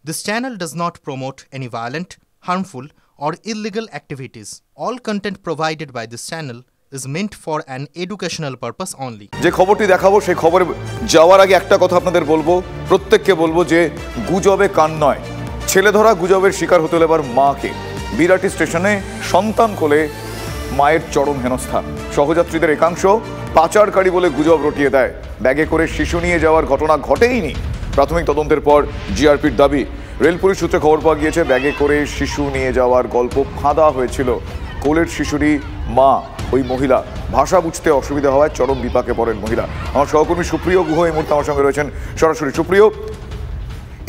This channel does not promote any violent, harmful, or illegal activities. All content provided by this channel is meant for an educational purpose only. যে খবরটি দেখাবো সেই খবরে যাওয়ার আগে একটা কথা আপনাদের বলবো, প্রত্যেককে বলবো যে গুজবে কান নয়। ছেলে ধরা গুজবের শিকার হতে হলো এবার মাকে। বিরাটি স্টেশনে সন্তান কোলে মায়ের চরম হেনস্থা। সহযাত্রীদের একাংশ পাচারকারী বলে গুজব রটিয়ে দেয়। ব্যাগে করে শিশু নিয়ে যাওয়ার ঘটনা ঘটেইনি। প্রাথমিক তদন্তের পর জিআরপির দাবি, রেল পুলিশ সূত্রে খবর পাওয়া গিয়েছে ব্যাগে করে শিশু নিয়ে যাওয়ার গল্প ফাঁদা হয়েছিল। কোলের শিশুরই মা ওই মহিলা, ভাষা বুঝতে অসুবিধা হওয়ায় চরম বিপাকে পড়েন মহিলা। আমার সহকর্মী সুপ্রিয় গুহ এই মুহূর্তে আমার সঙ্গে রয়েছেন সরাসরি। সুপ্রিয়,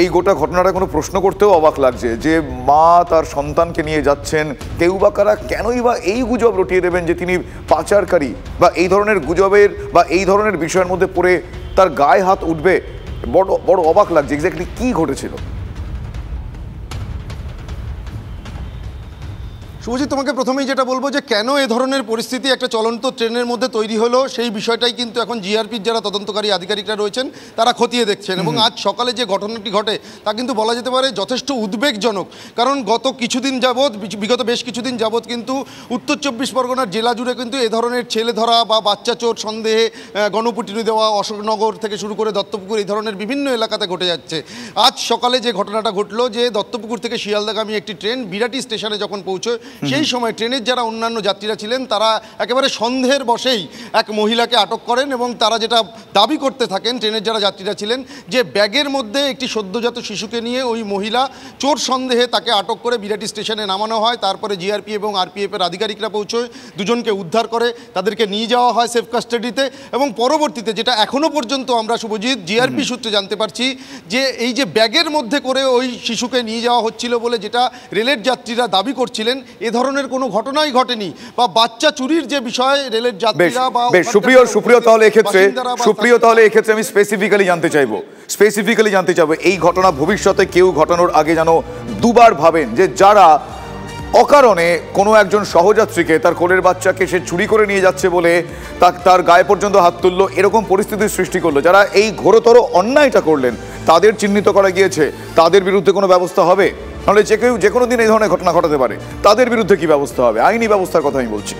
এই গোটা ঘটনাটা কোনো প্রশ্ন করতেও অবাক লাগছে যে মা তার সন্তানকে নিয়ে যাচ্ছেন, কেউ বা কারা কেনই বা এই গুজব রটিয়ে দেবেন যে তিনি পাচারকারী, বা এই ধরনের গুজবের বা এই ধরনের বিষয়ের মধ্যে পড়ে তার গায়ে হাত উঠবে। বড় বড় অবাক লাগছে। এক্স্যাক্টলি কি ঘটেছিল? শুভজিৎ, তোমাকে প্রথমেই যেটা বলবো যে কেন এ ধরনের পরিস্থিতি একটা চলন্ত ট্রেনের মধ্যে তৈরি হলো, সেই বিষয়টাই কিন্তু এখন জিআরপির যারা তদন্তকারী আধিকারিকরা রয়েছেন তারা খতিয়ে দেখছেন। এবং আজ সকালে যে ঘটনাটি ঘটে তা কিন্তু বলা যেতে পারে যথেষ্ট উদ্বেগজনক। কারণ গত কিছুদিন যাবৎ, বিগত বেশ কিছুদিন যাবৎ কিন্তু উত্তর চব্বিশ পরগনার জেলা জুড়ে কিন্তু এ ধরনের ছেলে ধরা বা বাচ্চা চোর সন্দেহে গণপিটুনি দেওয়া, অশোকনগর থেকে শুরু করে দত্তপুকুর, এই ধরনের বিভিন্ন এলাকাতে ঘটে যাচ্ছে। আজ সকালে যে ঘটনাটা ঘটলো যে দত্তপুকুর থেকে শিয়ালদাগামী একটি ট্রেন বিরাটি স্টেশনে যখন পৌঁছয়, সেই সময় ট্রেনের যারা অন্যান্য যাত্রীরা ছিলেন তারা একেবারে সন্দেহের বশেই এক মহিলাকে আটক করেন। এবং তারা যেটা দাবি করতে থাকেন, ট্রেনের যারা যাত্রীরা ছিলেন, যে ব্যাগের মধ্যে একটি সদ্যজাত শিশুকে নিয়ে ওই মহিলা চোর সন্দেহে তাকে আটক করে বিরাটি স্টেশনে নামানো হয়। তারপরে জিআরপি এবং আরপিএফের আধিকারিকরা পৌঁছয়, দুজনকে উদ্ধার করে তাদেরকে নিয়ে যাওয়া হয় সেফ কাস্টাডিতে। এবং পরবর্তীতে যেটা এখনও পর্যন্ত আমরা শুভজিৎ জিআরপি সূত্রে জানতে পারছি যে এই যে ব্যাগের মধ্যে করে ওই শিশুকে নিয়ে যাওয়া হচ্ছিল বলে যেটা রেলের যাত্রীরা দাবি করছিলেন, এ ধরনের কোনো ঘটনাই ঘটেনি। বা বাচ্চা চুরির যে বিষয় রেলের যাত্রীরা বা সুপ্রিয় তাহলে এক্ষেত্রে আমি স্পেসিফিক্যালি জানতে চাইবো এই ঘটনা ভবিষ্যতে কেউ ঘটানোর আগে যেন দুবার ভাবেন যে যারা অকারণে কোনো একজন সহযাত্রীকে, তার কোলের বাচ্চাকে সে চুরি করে নিয়ে যাচ্ছে বলে তার গায়ে পর্যন্ত হাত তুললো, এরকম পরিস্থিতির সৃষ্টি করলো, যারা এই ঘোরতর অন্যায়টা করলেন তাদের চিহ্নিত করা গিয়েছে, তাদের বিরুদ্ধে কোনো ব্যবস্থা হবে? নাহলে যে কোনো দিন এই ধরনের ঘটনা ঘটাতে পারে, তাদের বিরুদ্ধে কি ব্যবস্থা হবে? আইনি ব্যবস্থার কথা আমি বলছি।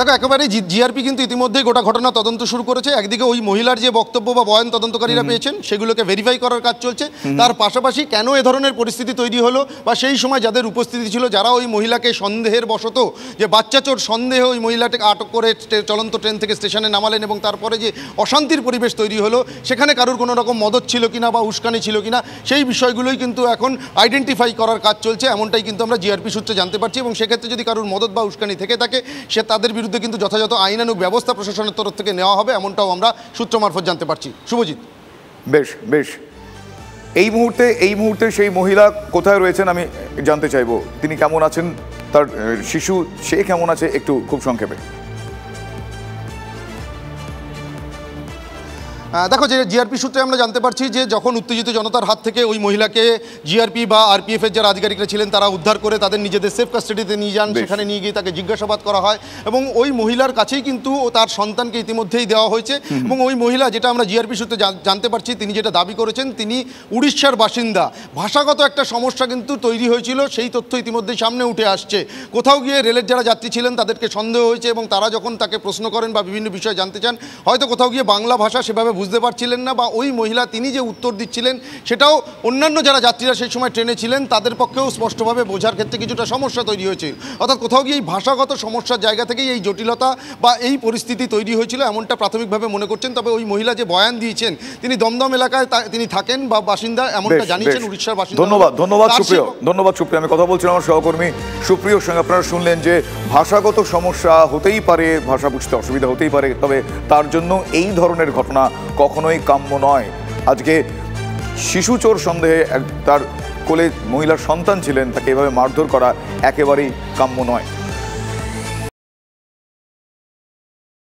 দেখো, একেবারে জিআরপি কিন্তু ইতিমধ্যেই গোটা ঘটনা তদন্ত শুরু করেছে। একদিকে ওই মহিলার যে বক্তব্য বা বয়ান তদন্তকারীরা পেয়েছেন সেগুলোকে ভেরিফাই করার কাজ চলছে। তার পাশাপাশি কেন এ ধরনের পরিস্থিতি তৈরি হলো বা সেই সময় যাদের উপস্থিতি ছিল, যারা ওই মহিলাকে সন্দেহের বশত, যে বাচ্চা চোর সন্দেহে ওই মহিলাটাকে আটক করে চলন্ত ট্রেন থেকে স্টেশনে নামালেন এবং তারপরে যে অশান্তির পরিবেশ তৈরি হলো, সেখানে কারোর কোনো রকম মদত ছিল কিনা বা উস্কানি ছিল কিনা, সেই বিষয়গুলোই কিন্তু এখন আইডেন্টিফাই করার কাজ চলছে। এমনটাই কিন্তু আমরা জিআরপি সূত্রে জানতে পারছি। এবং সেক্ষেত্রে যদি কারোর মদত বা উস্কানি থেকে থাকে, সে তাদের বিরুদ্ধে কিন্তু যথাযথ আইনানুগ ব্যবস্থা প্রশাসনের তরফ থেকে নেওয়া হবে, এমনটাও আমরা সূত্র মারফত জানতে পারছি। শুভজিৎ, বেশ এই মুহূর্তে সেই মহিলা কোথায় রয়েছেন আমি জানতে চাইবো। তিনি কেমন আছেন, তার শিশু সে কেমন আছে, একটু খুব সংক্ষেপে। দেখো, যে জিআরপি সূত্রে আমরা জানতে পারছি যে যখন উত্তেজিত জনতার হাত থেকে ওই মহিলাকে জিআরপি বা আরপিএফের যারা আধিকারিকরা ছিলেন তারা উদ্ধার করে তাদের নিজেদের সেফ কাস্টাডিতে নিয়ে যান। সেখানে নিয়ে গিয়ে তাকে জিজ্ঞাসাবাদ করা হয় এবং ওই মহিলার কাছেই কিন্তু তার সন্তানকে ইতিমধ্যেই দেওয়া হয়েছে। এবং ওই মহিলা, যেটা আমরা জিআরপি সূত্রে জানতে পারছি, তিনি যেটা দাবি করেছেন তিনি উড়িষ্যার বাসিন্দা। ভাষাগত একটা সমস্যা কিন্তু তৈরি হয়েছিল, সেই তথ্য ইতিমধ্যেই সামনে উঠে আসছে। কোথাও গিয়ে রেলের যারা যাত্রী ছিলেন তাদেরকে সন্দেহ হয়েছে এবং তারা যখন তাকে প্রশ্ন করেন বা বিভিন্ন বিষয় জানতে চান, হয়তো কোথাও গিয়ে বাংলা ভাষা সেভাবে বুঝতে পারছিলেন না, বা ওই মহিলা তিনি যে উত্তর দিচ্ছিলেন সেটাও অন্যান্য যারা যাত্রীরা সেই সময় ট্রেনে ছিলেন তাদের পক্ষেও স্পষ্টভাবে বোঝার ক্ষেত্রে কিছুটা সমস্যা তৈরি হয়েছে। অর্থাৎ কোথাও গিয়ে এই ভাষাগত সমস্যার জায়গা থেকেই এই জটিলতা বা এই পরিস্থিতি তৈরি হয়েছিল, এমনটা প্রাথমিকভাবে মনে করছেন। তবে ওই মহিলা যে বয়ান দিয়েছেন, তিনি দমদম এলাকায় তিনি থাকেন বা বাসিন্দা, এমনটা জানিয়েছেন উড়িষ্যার বাসিন্দা। ধন্যবাদ সুপ্রিয়। আমি কথা বলছিলাম আমার সহকর্মী সুপ্রিয়র সঙ্গে। আপনারা শুনলেন যে ভাষাগত সমস্যা হতেই পারে, ভাষা বুঝতে অসুবিধা হতেই পারে, তবে তার জন্য এই ধরনের ঘটনা কখনোই কাম্য নয়। আজকে শিশু চোর সন্দেহে তার কোলে মহিলার সন্তান ছিলেন, তাকে এভাবে মারধর করা একেবারেই কাম্য নয়।